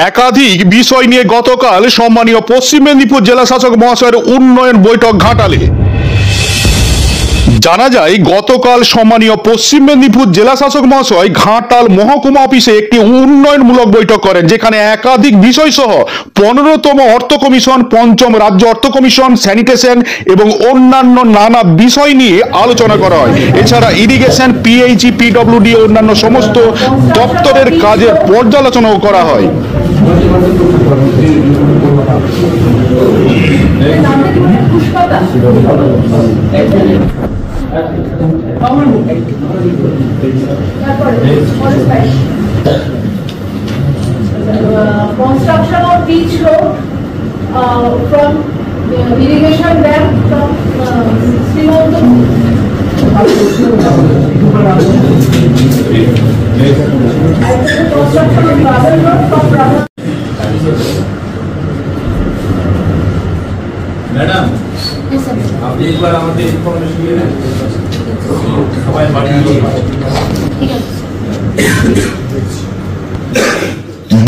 একাধিক বিষয় নিয়ে গতকাল সম্মানীয় পশ্চিম মেদিনীপুর জেলা শাসক মহাশয়ের উন্নয়ন বৈঠক ঘাটালে। জানা যায় গতকাল সম্মানীয় পশ্চিম মেদিনীপুর জেলা শাসক মহাশয় ঘাটাল মহকুমা অফিসে একটি উন্নয়নমূলক বৈঠক করেন, যেখানে একাধিক বিষয় সহ 15তম অর্থ কমিশন, 5ম রাজ্য অর্থ কমিশন, স্যানিটেশন এবং অন্যান্য নানা বিষয় নিয়ে আলোচনা করা হয়। এছাড়া ইরিগেশন, পিএইচই, পিডব্লিউডি অন্যান্য সমস্ত দপ্তরের কাজের পর্যালোচনাও করা হয়। Construction of beach road from irrigation dam from Srimanto. Construction of gravel road from gravel. Madam, आप एक बार हमारे इन्फॉर्मेशन ले लें। हमारे बारे में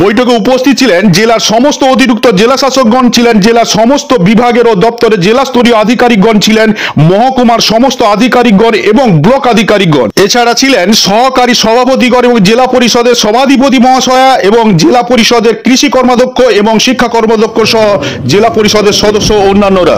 বৈঠকে উপস্থিত ছিলেন জেলার সমস্ত অতিরিক্ত জেলা শাসকগণ, ছিলেন জেলার সমস্ত বিভাগের ও দপ্তরের জেলা স্তরীয় আধিকারিকগণ, ছিলেন মহকুমার সমস্ত আধিকারিকগণ এবং ব্লক আধিকারিকগণ। এছাড়া ছিলেন সহকারী সভাপতিগণ এবং জেলা পরিষদের সভাধিপতি মহাশয়া এবং জেলা পরিষদের কৃষি কর্মাধ্যক্ষ এবং শিক্ষা কর্মাধ্যক্ষ সহ জেলা পরিষদের সদস্য ও অন্যান্যরা।